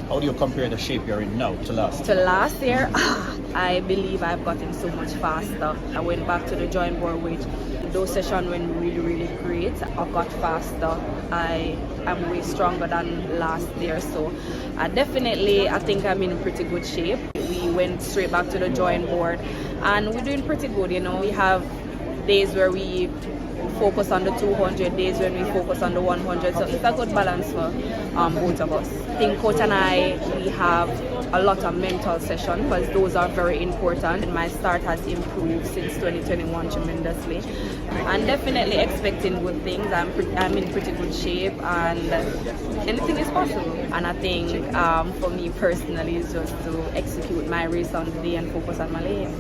How do you compare the shape you're in now to last? To last year, I believe I've gotten so much faster. I went back to the drawing board with those sessions went really great. I got faster. I am way stronger than last year, so I think I'm in pretty good shape. We went straight back to the drawing board and we're doing pretty good. You know, we have days where we focus on the 200, days when we focus on the 100, so it's a good balance for both of us. I think coach and we have a lot of mental sessions because those are very important, and my start has improved since 2021 tremendously, and definitely expecting good things. I'm in pretty good shape and anything is possible, and I think for me personally is just to execute my race on the day and focus on my lane.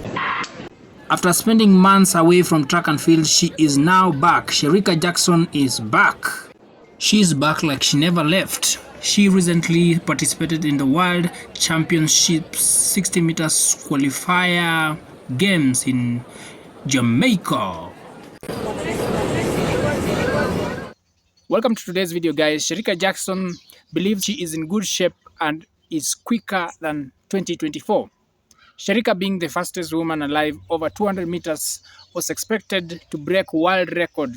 After spending months away from track and field, she is now back. Shericka Jackson is back. She's back like she never left. She recently participated in the World Championships 60 meters qualifier games in Jamaica. Welcome to today's video, guys. Shericka Jackson believes she is in good shape and is quicker than 2024. Shericka, being the fastest woman alive over 200 meters, was expected to break world record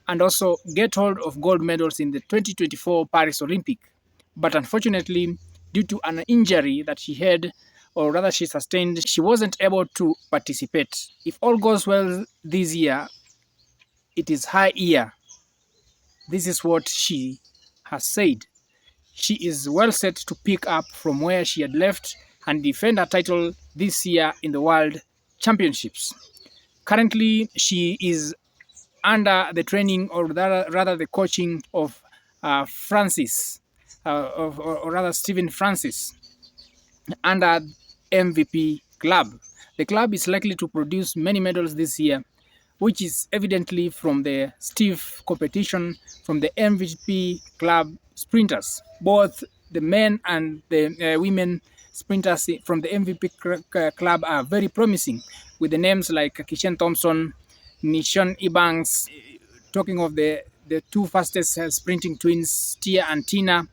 and also get hold of gold medals in the 2024 Paris Olympic. But unfortunately, due to an injury that she had, or rather she sustained, she wasn't able to participate. If all goes well this year, it is her year. This is what she has said. She is well set to pick up from where she had left and defend her title this year in the World Championships. Currently, she is under the training, or rather the coaching of Stephen Francis, under MVP club. The club is likely to produce many medals this year, which is evidently from the stiff competition from the MVP club sprinters. Both the men and the women sprinters from the MVP club are very promising, with the names like Kishen Thompson, Nishon Ebanks. Talking of the two fastest sprinting twins, Tia and Tina,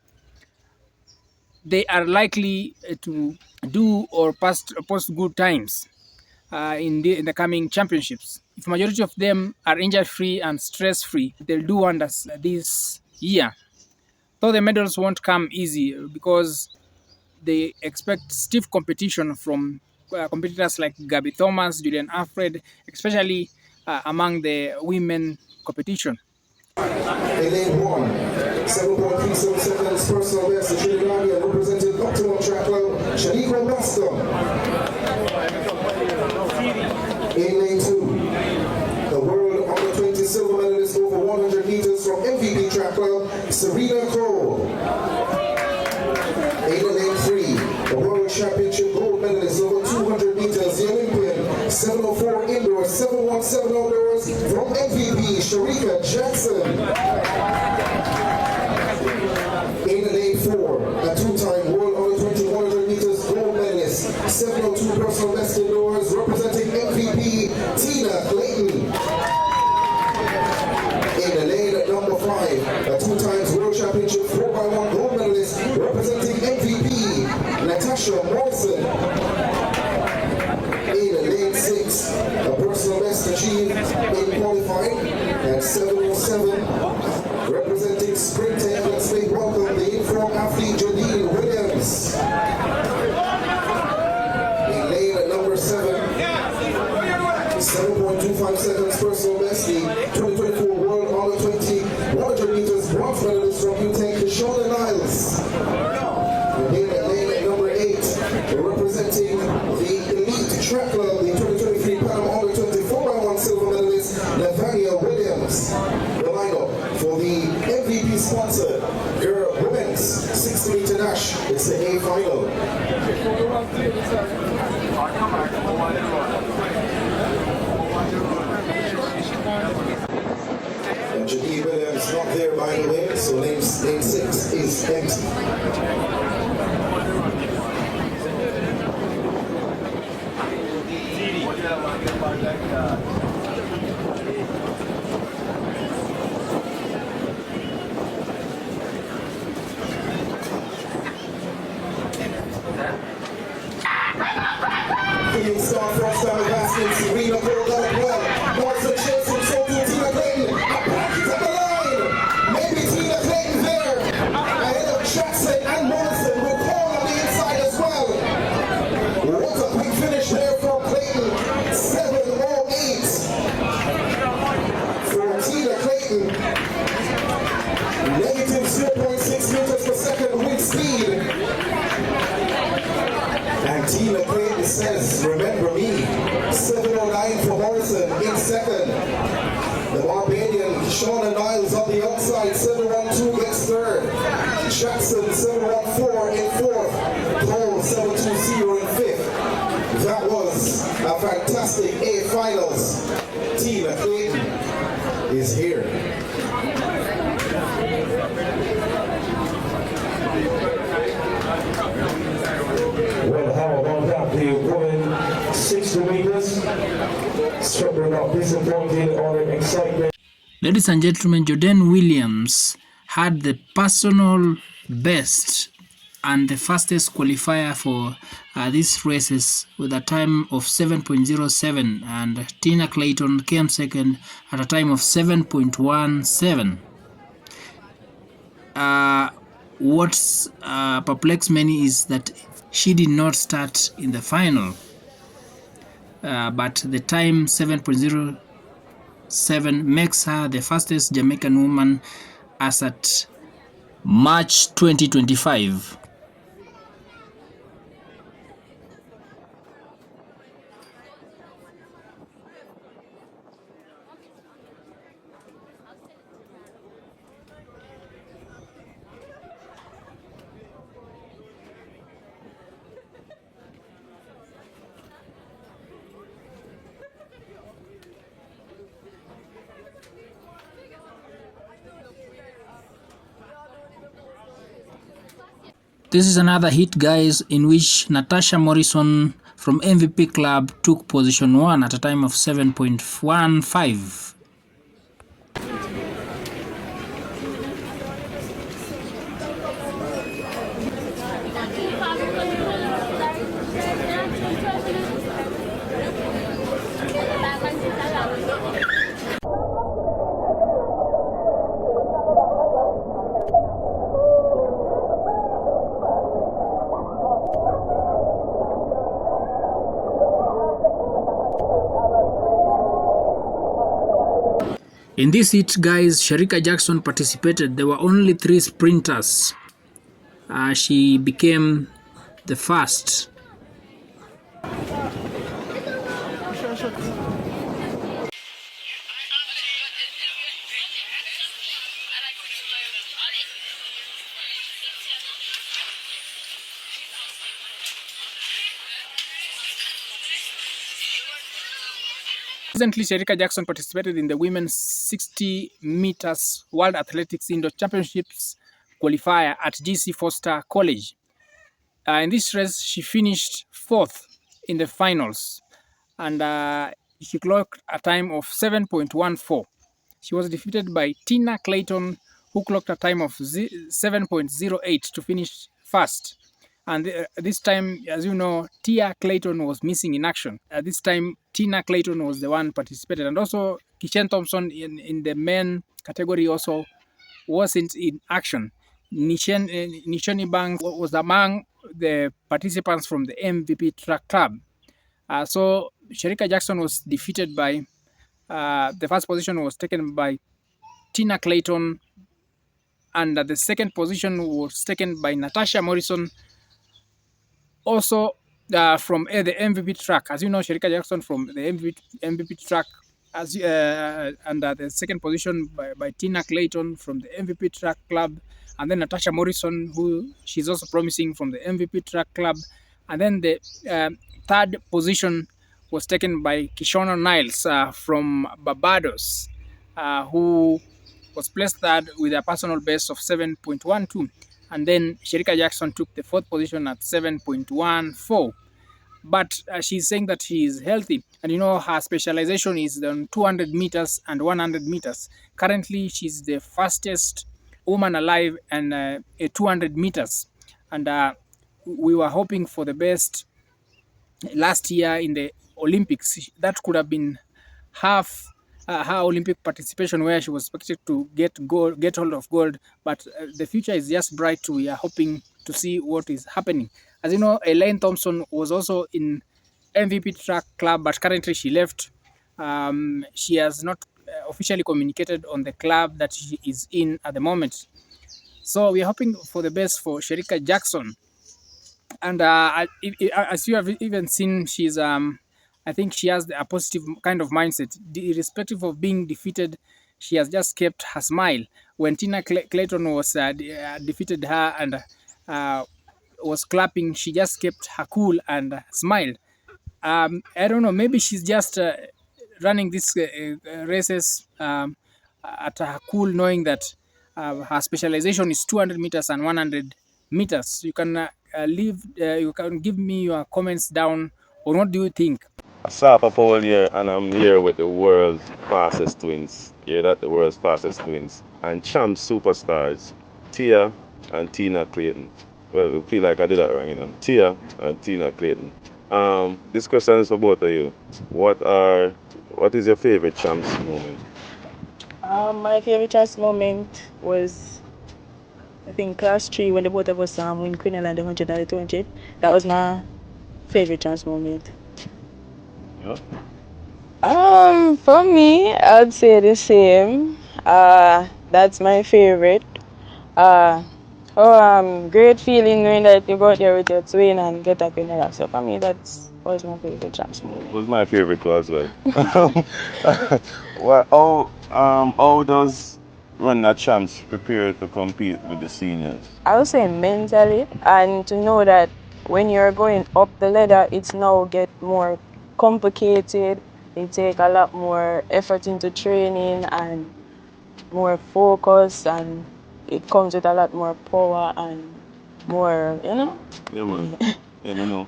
they are likely to do or post good times in the coming championships. If majority of them are injury-free and stress-free, they'll do wonders this year. Though the medals won't come easy because they expect stiff competition from competitors like Gabby Thomas, Julian Alfred, especially among the women competition. In lane 1, 7.37 seconds personal best, the Trinidadian representing Optimum Track Club, Shericka Jackson. In lane 2, the world under 20 silver medalist over 100 meters from MVP Track Club, Serena Cole. In lane 3, the World Championship gold medalist over 200 meters, the Olympian, 704 indoors, 717 outdoors, from MVP, Shericka Jackson. In lane 4, a two-time World under 20 100 meters gold medalist, 702 personal best indoors, representing MVP, Tina Clayton. In lane number 5, a two-times World Championship 4x1 gold medalist, representing MVP, Natasha Morrison. In lane 6, a personal best achieved in qualifying at 707, representing sprinter. Let's make welcome the inform athlete Janine Williams. In lane number 7, 7.25 seconds personal best, the 2024 World Under 20 100 meters bronze medalist from UTEC, Kishona Niles. In lane number 8, representing the Elite Track Club, the 2023 Pan Under 20 4x1 silver medalist, Nathania Williams. The lineup for the MVP sponsor, your women's 60 meter dash. It's the A final. And Janine Williams not there, by the way, so lane 6 is empty. first time asking Shericka pulled out well. Morrison chasing, so to Tina Clayton. A bracket at the line. Maybe Tina Clayton there. Ahead of Jackson and Morrison will call on the inside as well. What a quick finish there from Clayton. 7:08 for Tina Clayton. Negative 0.6 meters per second wind speed. And Tina Clayton says, remember me. 7:09 for Morrison in second. The Barbadian Shauna Niles on the outside. 7:12 gets third. Jackson 7:14 in fourth. Cole 7:20 in fifth. That was a fantastic A finals. Tina Clayton is here. Well, how about that? The woman 60 meters. Struck her not disappointed or excitement. Ladies and gentlemen, Jordan Williams had the personal best and the fastest qualifier for these races with a time of 7.07, and Tina Clayton came second at a time of 7.17. What's perplexed many is that she did not start in the final, but the time 7.07 makes her the fastest Jamaican woman as at March 2025. This is another hit, guys, in which Natasha Morrison from MVP Club took position 1 at a time of 7.15. In this heat, guys, Shericka Jackson participated. There were only 3 sprinters. She became the first. Recently, Shericka Jackson participated in the women's 60 meters World Athletics Indoor Championships qualifier at GC Foster College. In this race, she finished 4th in the finals, and she clocked a time of 7.14. She was defeated by Tina Clayton, who clocked a time of 7.08 to finish first. And this time, as you know, Tia Clayton was missing in action. This time, Tina Clayton was the one participated. And also, Kishen Thompson in the men category also wasn't in action. Nishoni Banks was among the participants from the MVP track club. So, Shericka Jackson was defeated by, the first position was taken by Tina Clayton, and the second position was taken by Natasha Morrison, also from the MVP track. As you know, Shericka Jackson from the MVP track, and the second position by Tina Clayton from the MVP track club, and then Natasha Morrison, who she's also promising from the MVP track club, and then the third position was taken by Kishona Niles from Barbados, who was placed third with a personal best of 7.12. And then Shericka Jackson took the 4th position at 7.14. But she's saying that she is healthy. And you know, her specialization is on 200 meters and 100 meters. Currently, she's the fastest woman alive and 200 meters. And we were hoping for the best last year in the Olympics. That could have been half her Olympic participation, where she was expected to get hold of gold. But the future is just bright too. We are hoping to see what is happening. As you know, Elaine Thompson was also in MVP track club, but currently she left. She has not officially communicated on the club that she is in at the moment. So we are hoping for the best for Shericka Jackson. And as you have even seen, she's I think she has a positive kind of mindset. Irrespective of being defeated, she has just kept her smile. When Clayton was defeated her and was clapping, she just kept her cool and smiled. I don't know, maybe she's just running these races at her cool, knowing that her specialization is 200 meters and 100 meters. You can you can give me your comments down on what do you think. Sapa Powell here, and I'm here with the world's fastest twins. Yeah, that the world's fastest twins. And champ superstars, Tia and Tina Clayton. Well, I feel like I did that wrong, you know. Tia and Tina Clayton. This question is for both of you. What is your favorite champs moment? My favorite chance moment was, I think, class 3 when the both of us win Queen Island 100 and the 200. That was my favorite chance moment. Yeah. For me, I'd say the same. That's my favorite. Great feeling knowing that you got there with your twin and get up in there. So for me, that was my favorite chance moment. It was my favorite too as well. How does run a champs prepare to compete with the seniors? I would say mentally, and to know that when you're going up the ladder, it's now get more complicated. They take a lot more effort into training and more focus, and it comes with a lot more power and more, you know? Yeah, man. Yeah, you know.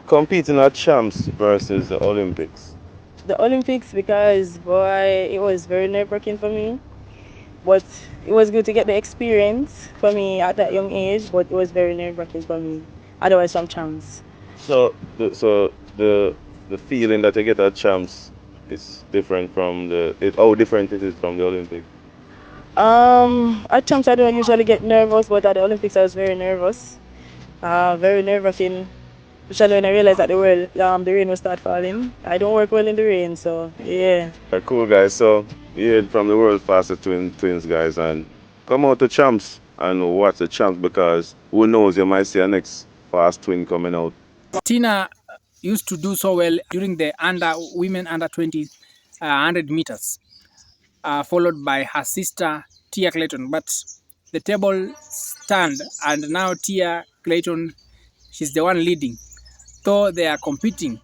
Competing at champs versus the Olympics. The Olympics, because boy, it was very nerve-wracking for me. But it was good to get the experience for me at that young age, but it was very nerve-wracking for me. Otherwise, some chance. So the feeling that you get at champs is different from how different it is from the Olympics. At champs I don't usually get nervous, but at the Olympics I was very nervous. Very nerve-wracking. Especially when I realized that the rain will start falling. I don't work well in the rain, so yeah. Cool guys, so you heard from the world's fastest twins guys, and come out to champs and watch the champs, because who knows, you might see a next fast twin coming out. Tina used to do so well during the women under 20 100 meters, followed by her sister Tia Clayton. But the table turned, and now Tia Clayton, she's the one leading. Though they are competing,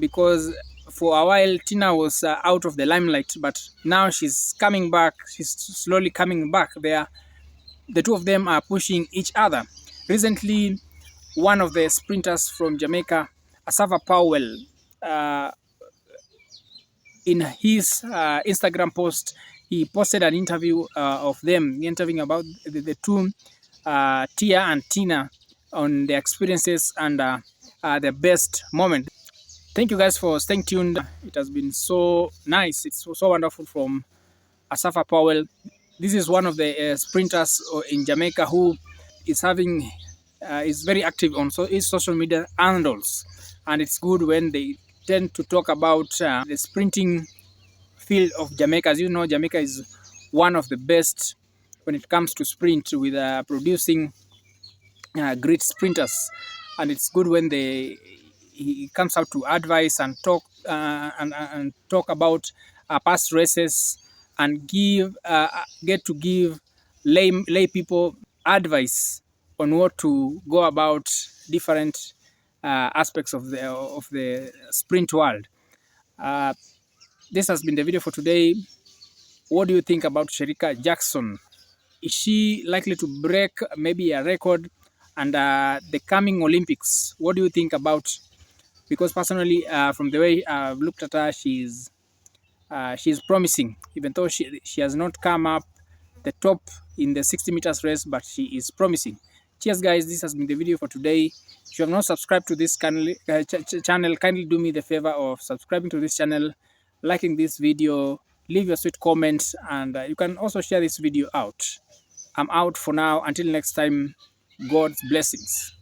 because for a while Tina was out of the limelight, but now she's coming back. She's slowly coming back. The two of them are pushing each other. Recently, one of the sprinters from Jamaica, Asava Powell, in his Instagram post, he posted an interview of them, interviewing about the two, Tia and Tina, on their experiences and the best moment. Thank you guys for staying tuned. It has been so nice. It's so wonderful from Asafa Powell. This is one of the sprinters in Jamaica who is is very active on his social media handles, and it's good when they tend to talk about the sprinting field of Jamaica. As you know, Jamaica is one of the best when it comes to sprint, with producing great sprinters, and it's good when he comes out to advise and talk and talk about past races and get to give lay people advice on what to go about different aspects of the sprint world. This has been the video for today. What do you think about Shericka Jackson? Is she likely to break maybe a record? And the coming Olympics, what do you think about? Because personally, from the way I've looked at her, she's promising, even though she has not come up the top in the 60 meters race, but she is promising. Cheers guys, this has been the video for today. If you have not subscribed to this channel, kindly do me the favor of subscribing to this channel, liking this video, leave your sweet comments, and you can also share this video out. I'm out for now. Until next time, God's blessings.